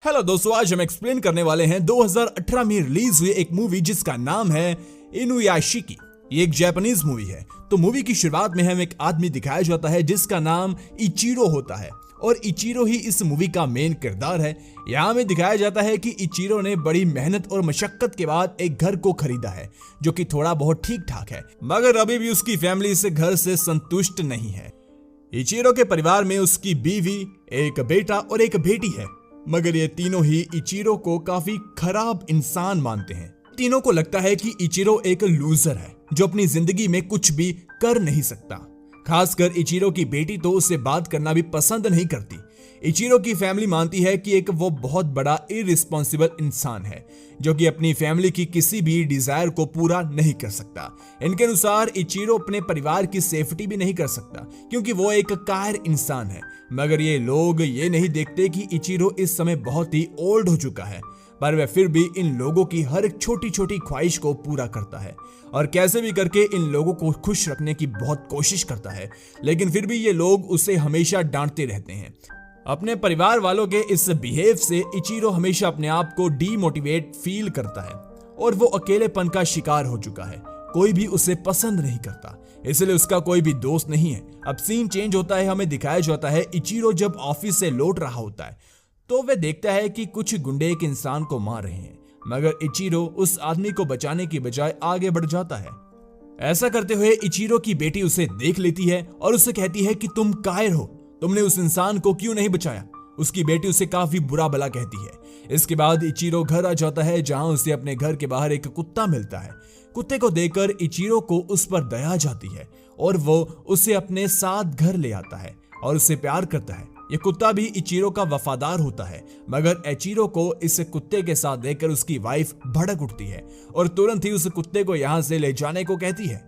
Hello दोस्तों, आज हम एक्सप्लेन करने वाले हैं 2018 में रिलीज हुई एक मूवी जिसका नाम है इनुयाशिकी। ये एक जापानीज मूवी है। तो मूवी की शुरुआत में हमें एक आदमी दिखाया जाता है जिसका नाम इचिरो होता है और इचिरो ही इस मूवी का मेन किरदार है। यहाँ हमें दिखाया जाता है कि इचिरो ने बड़ी मेहनत और मशक्कत के बाद एक घर को खरीदा है जो कि थोड़ा बहुत ठीक ठाक है, मगर अभी भी उसकी फैमिली इस घर से संतुष्ट नहीं है। इचिरो के परिवार में उसकी बीवी, एक बेटा और एक बेटी है, मगर ये तीनों ही इचिरो को काफी खराब इंसान मानते हैं। तीनों को लगता है कि इचिरो एक लूजर है जो अपनी जिंदगी में कुछ भी कर नहीं सकता। खासकर इचिरो की बेटी तो उससे बात करना भी पसंद नहीं करती। इचिरो की फैमिली मानती है कि एक वो बहुत बड़ा इररिस्पॉन्सिबल इंसान है जो कि अपनी फैमिली की किसी भी डिजायर को पूरा नहीं कर सकता। इनके अनुसार इचिरो अपने परिवार की सेफ्टी भी नहीं कर सकता क्योंकि वो एक कायर इंसान है। मगर ये लोग ये नहीं देखते कि इचिरो इस समय बहुत ही ओल्ड हो चुका है, पर वह फिर भी इन लोगों की हर एक छोटी छोटी ख्वाहिश को पूरा करता है और कैसे भी करके इन लोगों को खुश रखने की बहुत कोशिश करता है। लेकिन फिर भी ये लोग उसे हमेशा डांटते रहते हैं। अपने परिवार वालों के इस बिहेव से इचिरो हमेशा अपने आप को डीमोटिवेट फील करता है और वो अकेलेपन का शिकार हो चुका है। कोई भी उसे पसंद नहीं करता, इसलिए उसका कोई भी दोस्त नहीं है। अब सीन चेंज होता है। हमें दिखाया जाता है इचिरो जब ऑफिस से लौट रहा होता है तो वह देखता है कि कुछ गुंडे एक इंसान को मार रहे हैं, मगर इचिरो उस आदमी को बचाने की बजाय आगे बढ़ जाता है। ऐसा करते हुए इचिरो की बेटी उसे देख लेती है और उसे कहती है कि तुम कायर हो, तुमने उस इंसान को क्यों नहीं बचाया। उसकी बेटी उसे काफी बुरा भला कहती है। इसके बाद इचिरो घर आ जाता है जहां उसे अपने घर के बाहर एक कुत्ता मिलता है। कुत्ते को देखकर इचिरो को उस पर दया जाती है और वो उसे अपने साथ घर ले आता है और उससे प्यार करता है। ये कुत्ता भी इचिरो का वफादार होता है, मगर इचिरो को इस कुत्ते के साथ देखकर उसकी वाइफ भड़क उठती है और तुरंत ही उस कुत्ते को यहाँ से ले जाने को कहती है।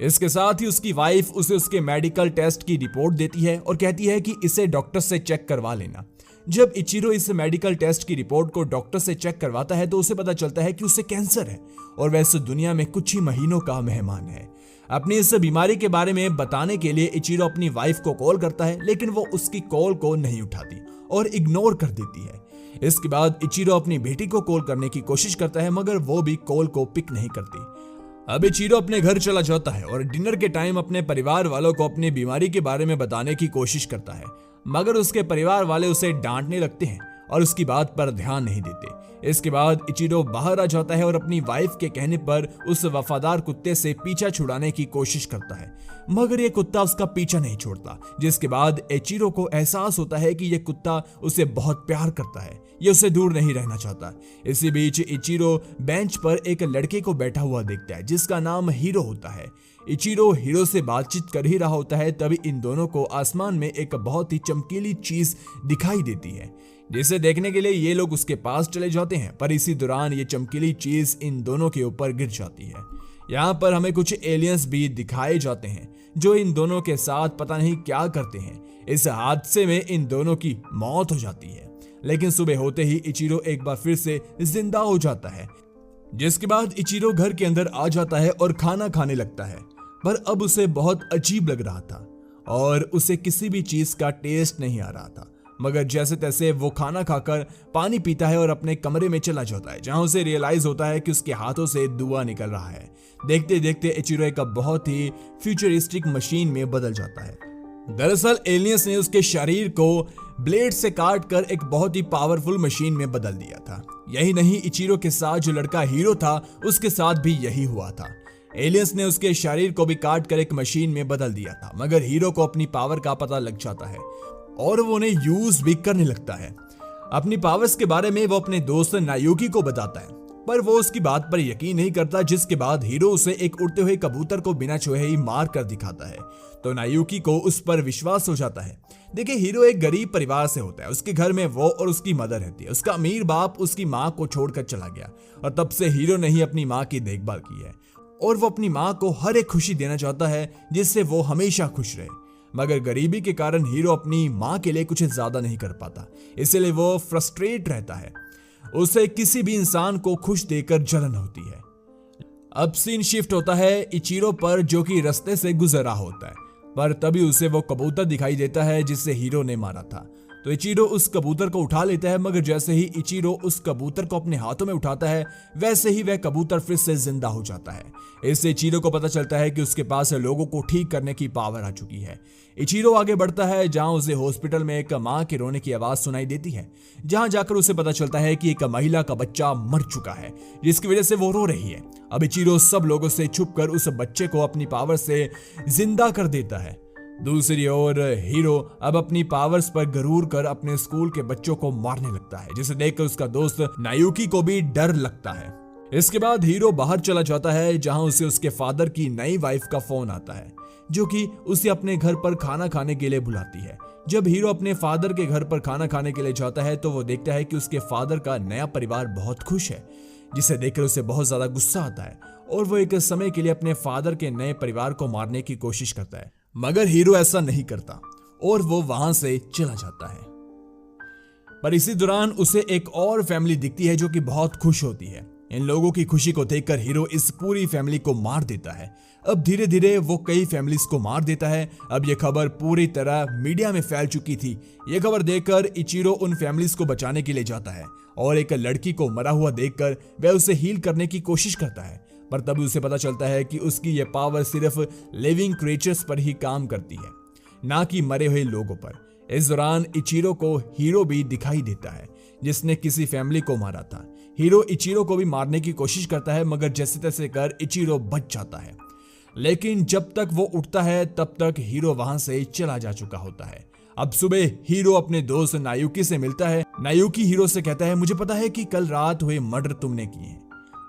इसके साथ ही उसकी वाइफ उसे उसके मेडिकल टेस्ट की रिपोर्ट देती है और कहती है कि इसे डॉक्टर से चेक करवा लेना। जब इचिरो इस मेडिकल टेस्ट की रिपोर्ट को डॉक्टर से चेक करवाता है तो उसे पता चलता है कि उसे कैंसर है और वह इस दुनिया में कुछ ही महीनों का मेहमान है। अपनी इस बीमारी के बारे में बताने के लिए इचिरो अपनी वाइफ को कॉल करता है, लेकिन वो उसकी कॉल को नहीं उठाती और इग्नोर कर देती है। इसके बाद इचिरो अपनी बेटी को कॉल करने की कोशिश करता है, मगर वो भी कॉल को पिक नहीं करती। अब इचिरो अपने घर चला जाता है और डिनर के टाइम अपने परिवार वालों को अपनी बीमारी के बारे में बताने की कोशिश करता है, मगर उसके परिवार वाले उसे डांटने लगते हैं और उसकी बात पर ध्यान नहीं देते। इसके बाद इचिरो बाहर आ जाता है और अपनी वाइफ के कहने पर उस वफादार कुत्ते से पीछा छुड़ाने की कोशिश करता है, मगर ये कुत्ता उसका पीछा नहीं छोड़ता। जिसके बाद इचिरो को एहसास होता है कि ये कुत्ता उसे बहुत प्यार करता है, ये उसे दूर नहीं रहना चाहता। इसी बीच इचिरो बेंच पर एक लड़के को बैठा हुआ देखता है जिसका नाम हीरो होता है। इचिरो हीरो से बातचीत कर ही रहा होता है, तभी इन दोनों को आसमान में एक बहुत ही चमकीली चीज दिखाई देती है जिसे देखने के लिए ये लोग उसके पास चले जाते हैं, पर इसी दौरान ये चमकीली चीज इन दोनों के ऊपर गिर जाती है। यहाँ पर हमें कुछ एलियंस भी दिखाए जाते हैं जो इन दोनों के साथ पता नहीं क्या करते हैं। इस हादसे में इन दोनों की मौत हो जाती है, लेकिन सुबह होते ही इचिरो एक बार फिर से जिंदा हो जाता है। जिसके बाद इचिरो घर के अंदर आ जाता है और खाना खाने लगता है, पर अब उसे बहुत अजीब लग रहा था और उसे किसी भी चीज का टेस्ट नहीं आ रहा था। मगर जैसे तैसे वो खाना खाकर पानी पीता है और अपने कमरे में चला जाता है जहां उसे रियलाइज होता है कि उसके हाथों से धुआं निकल रहा है। देखते देखते इचिरो एक बहुत ही फ्यूचरिस्टिक मशीन में बदल जाता है। दरअसल एलियंस ने उसके शरीर को ब्लेड से काट कर एक बहुत ही पावरफुल मशीन में बदल दिया था। यही नहीं, इचिरो के साथ जो लड़का हीरो था उसके साथ भी यही हुआ था। एलियंस ने उसके शरीर को भी काट कर एक मशीन में बदल दिया था, मगर हीरो को अपनी पावर का पता लग जाता है और वो उन्हें यूज भी करने लगता है। अपनी पावर्स के बारे में वो अपने दोस्त नायुकी को बताता है, पर वो उसकी बात पर यकीन नहीं करता। जिसके बाद हीरो उसे एक उड़ते हुए कबूतर को बिना छुए ही मार कर दिखाता है, तो नायुकी को उस पर विश्वास हो जाता है। देखिए, हीरो एक गरीब परिवार से होता है। उसके घर में वो और उसकी मदर रहती है। उसका अमीर बाप उसकी माँ को छोड़कर चला गया और तब से हीरो ने ही अपनी माँ की देखभाल की है और वो अपनी माँ को हर एक खुशी देना चाहता है जिससे वो हमेशा खुश रहे। मगर गरीबी के कारण हीरो अपनी माँ के लिए कुछ ज्यादा नहीं कर पाता, इसलिए वो फ्रस्ट्रेट रहता है। उसे किसी भी इंसान को खुश देकर जलन होती है। अब सीन शिफ्ट होता है इचिरो पर जो कि रास्ते से गुजर रहा होता है, पर तभी उसे वो कबूतर दिखाई देता है जिसे हीरो ने मारा था। तो इचिरो उस कबूतर को उठा लेता है, मगर जैसे ही इचिरो उस कबूतर को अपने हाथों में उठाता है वैसे ही वह कबूतर फिर से जिंदा हो जाता है। इससे इचिरो को पता चलता है कि उसके पास लोगों को ठीक करने की पावर आ चुकी है। इचिरो आगे बढ़ता है जहां उसे हॉस्पिटल में एक मां के रोने की आवाज सुनाई देती है, जहां जाकर उसे पता चलता है कि एक महिला का बच्चा मर चुका है जिसकी वजह से वो रो रही है। अब इचिरो सब लोगों से छुपकर उस बच्चे को अपनी पावर से जिंदा कर देता है। दूसरी ओर हीरो अब अपनी पावर्स पर गरूर कर अपने स्कूल के बच्चों को मारने लगता है, जिसे देखकर उसका दोस्त नायुकी को भी डर लगता है। इसके बाद हीरो बाहर चला जाता है जहां उसे उसके फादर की नई वाइफ का फोन आता है, जो कि उसे अपने घर पर खाना खाने के लिए बुलाती है। जब हीरो अपने फादर के घर पर खाना खाने के लिए जाता है तो वो देखता है कि उसके फादर का नया परिवार बहुत खुश है, जिसे देखकर उसे बहुत ज्यादा गुस्सा आता है और वो एक समय के लिए अपने फादर के नए परिवार को मारने की कोशिश करता है। मगर हीरो ऐसा नहीं करता और वो वहां से चला जाता है। पर इसी दौरान उसे एक और फैमिली दिखती है जो कि बहुत खुश होती है। इन लोगों की खुशी को देखकर हीरो इस पूरी फैमिली को मार देता है। अब धीरे धीरे वो कई फैमिलीज को मार देता है। अब ये खबर पूरी तरह मीडिया में फैल चुकी थी। ये खबर देखकर इचिरो उन फैमिलीज को बचाने के लिए जाता है और एक लड़की को मरा हुआ देखकर वह उसे हील करने की कोशिश करता है, पर तभी उसे पता चलता है कि उसकी यह पावर सिर्फ लिविंग क्रिएचर्स पर ही काम करती है, ना कि मरे हुए लोगों पर। इस दौरान इचिरो को हीरो भी दिखाई देता है जिसने किसी फैमिली को मारा था। हीरो इचिरो को भी मारने की कोशिश करता है, मगर जैसे तैसे कर इचिरो बच जाता है। लेकिन जब तक वो उठता है तब तक हीरो वहां से चला जा चुका होता है। अब सुबह हीरो अपने दोस्त नायुकी से मिलता है। नायुकी हीरो से कहता है, मुझे पता है कि कल रात हुए मर्डर तुमने किए हैं,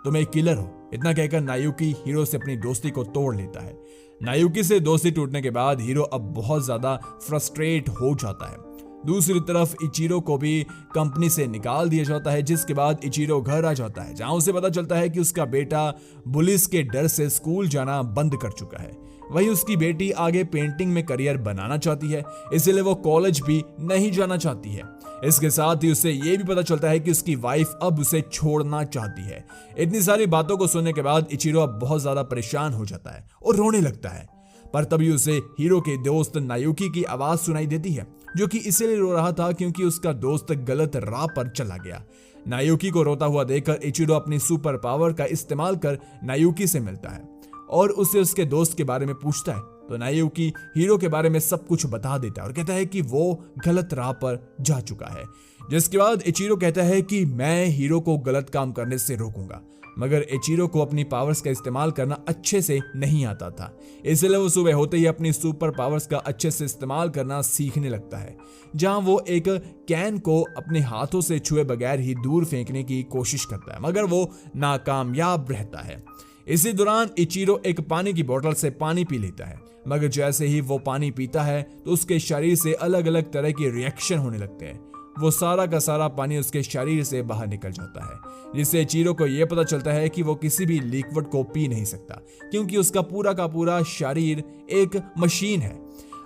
तुम एक किलर हो। इतना कहकर नायुकी हीरो से अपनी दोस्ती को तोड़ लेता है। नायुकी से दोस्ती टूटने के बाद हीरो अब बहुत ज्यादा फ्रस्ट्रेट हो जाता है। दूसरी तरफ इचिरो को भी कंपनी से निकाल दिया जाता है, जिसके बाद इचिरो घर आ जाता है जहां उसे पता चलता है कि उसका बेटा पुलिस के डर से स्कूल जाना बंद कर चुका है। वहीं उसकी बेटी आगे पेंटिंग में करियर बनाना चाहती है, इसलिए वो कॉलेज भी नहीं जाना चाहती है। इसके साथ ही उसे ये भी पता चलता है कि उसकी वाइफ अब उसे छोड़ना चाहती है। इतनी सारी बातों को सुनने के बाद इचिरो अब बहुत ज्यादा परेशान हो जाता है और रोने लगता है। पर तभी उसे हीरो के दोस्त नायुकी की आवाज सुनाई देती है, जो कि इसलिए रो रहा था क्योंकि उसका दोस्त गलत राह पर चला गया। नायुकी को रोता हुआ देखकर इचिरो अपनी सुपर पावर का इस्तेमाल कर नायुकी से मिलता है और उसे उसके दोस्त के बारे में पूछता है। तो नायुकी हीरो के बारे में सब कुछ बता देता है और कहता है कि वो गलत राह पर जा चुका है। जिसके बाद इचिरो कहता है कि मैं हीरो को गलत काम करने से रोकूंगा, मगर इचिरो को अपनी पावर्स का इस्तेमाल करना अच्छे से नहीं आता था, इसलिए वो सुबह होते ही अपनी सुपर पावर्स का अच्छे से इस्तेमाल करना सीखने लगता है, जहां वो एक कैन को अपने हाथों से छुए बगैर ही दूर फेंकने की कोशिश करता है, मगर वो नाकामयाब रहता है। इसी दौरान इचिरो एक पानी की बोतल से पानी पी लेता है, मगर जैसे ही वो पानी पीता है तो उसके शरीर से अलग अलग तरह के रिएक्शन होने लगते हैं। वो सारा का सारा पानी उसके शरीर से बाहर निकल जाता है, जिससे इचिरो को यह पता चलता है कि वो किसी भी लिक्विड को पी नहीं सकता, क्योंकि उसका पूरा का पूरा शरीर एक मशीन है।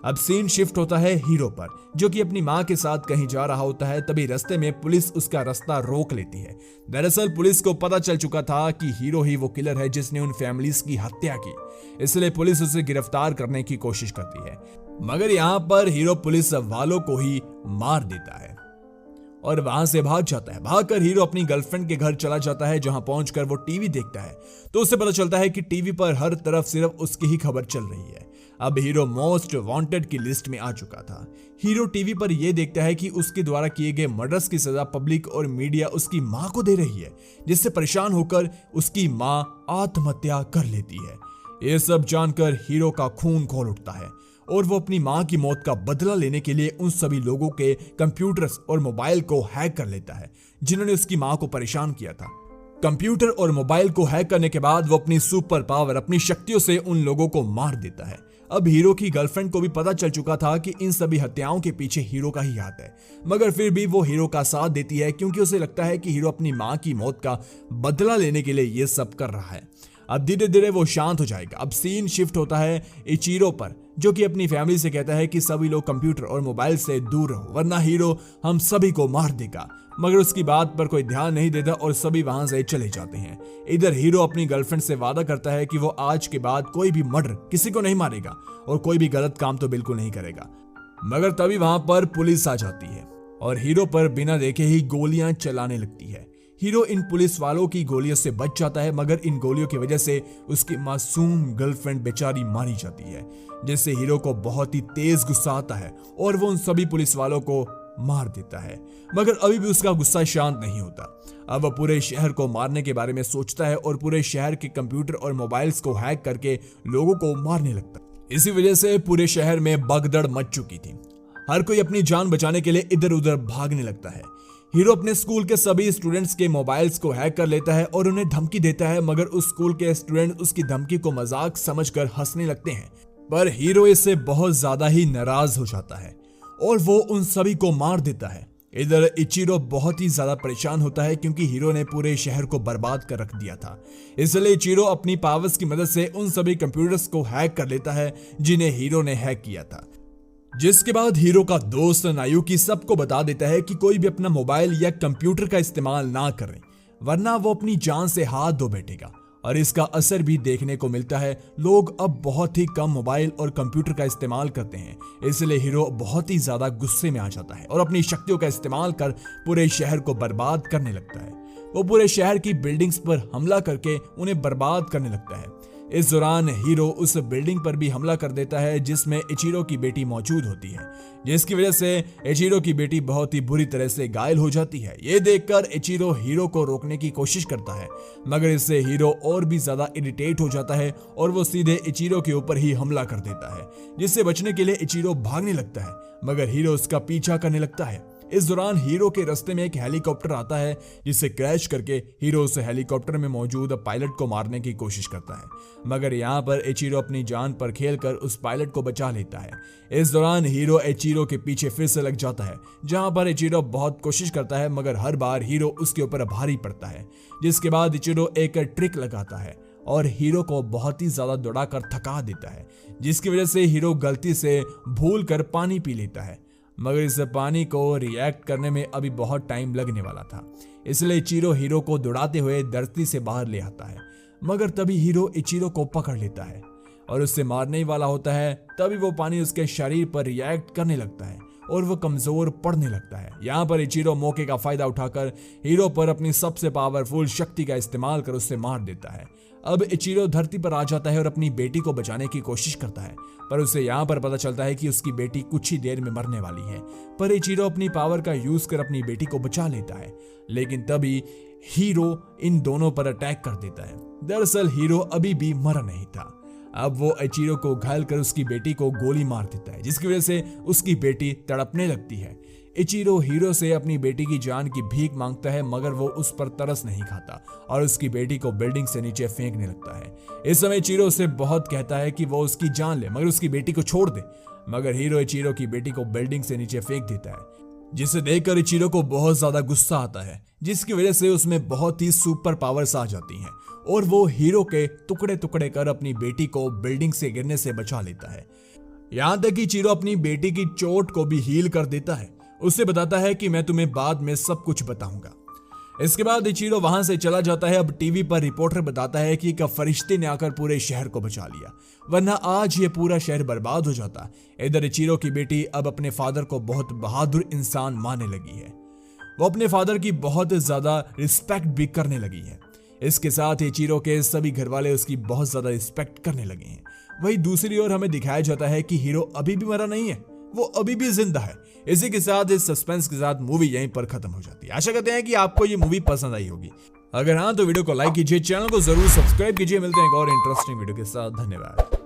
अब सीन शिफ्ट होता है हीरो पर, जो कि अपनी मां के साथ कहीं जा रहा होता है। तभी रास्ते में पुलिस उसका रास्ता रोक लेती है। दरअसल पुलिस को पता चल चुका था कि हीरो ही वो किलर है जिसने उन फैमिलीज की हत्या की, इसलिए पुलिस उसे गिरफ्तार करने की कोशिश करती है। मगर यहाँ पर हीरो पुलिस वालों को ही मार देता है और वहां से भाग जाता है। भागकर हीरो अपनी गर्लफ्रेंड के घर चला जाता है, जहां पहुंचकर वो टीवी देखता है तो उसे पता चलता है कि टीवी पर हर तरफ सिर्फ उसकी ही खबर चल रही है। अब हीरो मोस्ट वांटेड की लिस्ट में आ चुका था। हीरो टीवी पर यह देखता है कि उसके द्वारा किए गए मर्डर्स की सजा पब्लिक और मीडिया उसकी मां को दे रही है, जिससे परेशान होकर उसकी मां आत्महत्या कर लेती है। यह सब जानकर हीरो का खून खौल उठता है और वो अपनी मां की मौत का बदला लेने के लिए उन सभी लोगों के कंप्यूटर्स और मोबाइल को हैक कर लेता है जिन्होंने उसकी मां को परेशान किया था। कंप्यूटर और मोबाइल को हैक करने के बाद वो अपनी सुपर पावर, अपनी शक्तियों से उन लोगों को मार देता है। अब हीरो की गर्लफ्रेंड को भी पता चल चुका था कि इन सभी हत्याओं के पीछे हीरो का ही हाथ है, मगर फिर भी वो हीरो का साथ देती है क्योंकि उसे लगता है कि हीरो अपनी मां की मौत का बदला लेने के लिए ये सब कर रहा है। अब धीरे धीरे वो शांत हो जाएगा। अब सीन शिफ्ट होता है इचिरो पर, जो कि अपनी फैमिली से कहता है कि सभी लोग कंप्यूटर और मोबाइल से दूर रहो, वरना हीरो हम सभी को मार देगा। मगर उसकी बात पर कोई ध्यान नहीं देता और सभी वहां से चले जाते हैं। इधर हीरो अपनी गर्लफ्रेंड से वादा करता है कि वो आज के बाद कोई भी मर्डर किसी को नहीं मारेगा और कोई भी गलत काम तो बिल्कुल नहीं करेगा। मगर तभी वहां पर पुलिस आ जाती है और हीरो पर बिना देखे ही गोलियां चलाने लगती है। हीरो इन पुलिस वालों की गोलियों से बच जाता है, मगर इन गोलियों की वजह से उसकी मासूम गर्लफ्रेंड बेचारी मारी जाती है, जिससे हीरो को बहुत ही तेज गुस्सा आता है और वो उन सभी पुलिस वालों को मार देता है। मगर अभी भी उसका गुस्सा शांत नहीं होता। अब वह पूरे शहर को मारने के बारे में सोचता है और पूरे शहर के कंप्यूटर और मोबाइल्स को हैक करके लोगों को मारने लगता है। इसी वजह से पूरे शहर में भगदड़ मच चुकी थी। हर कोई अपनी जान बचाने के लिए इधर उधर भागने लगता है। हीरो अपने स्कूल के सभी स्टूडेंट्स के मोबाइल्स को हैक कर लेता है और उन्हें धमकी देता है, मगर उस स्कूल के स्टूडेंट उसकी धमकी को मजाक समझकर हंसने लगते हैं। पर हीरो इससे बहुत ज्यादा ही नाराज हो जाता है और वो उन सभी को मार देता है। इधर इचिरो बहुत ही ज्यादा परेशान होता है क्योंकि हीरो ने पूरे शहर को बर्बाद कर रख दिया था। इसलिए इचिरो अपनी पावर्स की मदद से उन सभी कंप्यूटर्स को हैक कर लेता है जिन्हें हीरो ने हैक किया था। जिसके बाद हीरो का दोस्त नायुकी सबको बता देता है कि कोई भी अपना मोबाइल या कंप्यूटर का इस्तेमाल ना करे, वरना वो अपनी जान से हाथ धो बैठेगा। और इसका असर भी देखने को मिलता है। लोग अब बहुत ही कम मोबाइल और कंप्यूटर का इस्तेमाल करते हैं। इसलिए हीरो बहुत ही ज्यादा गुस्से में आ जाता है और अपनी शक्तियों का इस्तेमाल कर पूरे शहर को बर्बाद करने लगता है। वो पूरे शहर की बिल्डिंग्स पर हमला करके उन्हें बर्बाद करने लगता है। इस दौरान हीरो उस बिल्डिंग पर भी हमला कर देता है जिसमें इचिरो की बेटी मौजूद होती है, जिसकी वजह से इचिरो की बेटी बहुत ही बुरी तरह से घायल हो जाती है। ये देखकर इचिरो हीरो को रोकने की कोशिश करता है, मगर इससे हीरो और भी ज्यादा इरिटेट हो जाता है और वो सीधे इचिरो के ऊपर ही हमला कर देता है, जिससे बचने के लिए इचिरो भागने लगता है, मगर हीरो उसका पीछा करने लगता है। इस दौरान हीरो के रास्ते में एक हेलीकॉप्टर आता है, जिसे क्रैश करके हीरो उस हेलीकॉप्टर में मौजूद पायलट को मारने की कोशिश करता है, मगर यहाँ पर इचिरो अपनी जान पर खेलकर उस पायलट को बचा लेता है। इस दौरान हीरो इचिरो के पीछे फिर से लग जाता है, जहाँ पर इचिरो बहुत कोशिश करता है, मगर हर बार हीरो उसके ऊपर भारी पड़ता है। जिसके बाद इचिरो एक ट्रिक लगाता है और हीरो को बहुत ही ज्यादा दौड़ाकर थका देता है, जिसकी वजह से हीरो गलती से भूल कर पानी पी लेता है, मगर इस पानी को रिएक्ट करने में अभी बहुत टाइम लगने वाला था। इसलिए इचिरो हीरो को दौड़ाते हुए धरती से बाहर ले आता है, मगर तभी हीरो इचिरो को पकड़ लेता है और उससे मारने ही वाला होता है। तभी वो पानी उसके शरीर पर रिएक्ट करने लगता है और वो कमजोर पड़ने लगता है। यहाँ पर इचिरो मौके का फायदा उठाकर हीरो पर अपनी सबसे पावरफुल शक्ति का इस्तेमाल कर उससे मार देता है। अब इचिरो धरती पर आ जाता है और अपनी बेटी को बचाने की कोशिश करता है, पर उसे यहाँ पर पता चलता है कि उसकी बेटी कुछ ही देर में मरने वाली है। पर इचिरो अपनी पावर का यूज कर अपनी बेटी को बचा लेता है, लेकिन तभी हीरो इन दोनों पर अटैक कर देता है। दरअसल हीरो अभी भी मरा नहीं था। अब वो इचिरो को घायल कर उसकी बेटी को गोली मार देता है, जिसकी वजह से उसकी बेटी तड़पने लगती है। इचिरो हीरो से अपनी बेटी की जान की भीख मांगता है, मगर वो उस पर तरस नहीं खाता और उसकी बेटी को बिल्डिंग से नीचे फेंकने लगता है। इस समय इचिरो से बहुत कहता है कि वो उसकी जान ले, मगर उसकी बेटी को छोड़ दे, मगर हीरो इचिरो की बेटी को बिल्डिंग से नीचे फेंक देता है, जिसे देखकर इचिरो को बहुत ज्यादा गुस्सा आता है, जिसकी वजह से उसमें बहुत ही सुपर पावर्स आ जाती हैं और वो हीरो के टुकड़े टुकड़े कर अपनी बेटी को बिल्डिंग से गिरने से बचा लेता है। यहाँ तक कि इचिरो अपनी बेटी की चोट को भी हील कर देता है। उससे बताता है कि मैं तुम्हें बाद में सब कुछ बताऊंगा। इसके बाद इचिरो वहां से चला जाता है। अब टीवी पर रिपोर्टर बताता है कि एक फरिश्ते ने आकर पूरे शहर को बचा लिया, वरना आज ये पूरा शहर बर्बाद हो जाता। इधर इचिरो की बेटी अब अपने फादर को बहुत बहादुर इंसान मानने लगी है। वो अपने फादर की बहुत ज्यादा रिस्पेक्ट भी करने लगी है। इसके साथ इचिरो के सभी घर वाले उसकी बहुत ज्यादा रिस्पेक्ट करने लगे हैं। वही दूसरी ओर हमें दिखाया जाता है कि हीरो अभी भी मरा नहीं है, वो अभी भी जिंदा है। इसी के साथ इस सस्पेंस के साथ मूवी यहीं पर खत्म हो जाती है। आशा करते हैं कि आपको ये मूवी पसंद आई होगी। अगर हाँ तो वीडियो को लाइक कीजिए, चैनल को जरूर सब्सक्राइब कीजिए। मिलते हैं एक और इंटरेस्टिंग वीडियो के साथ। धन्यवाद।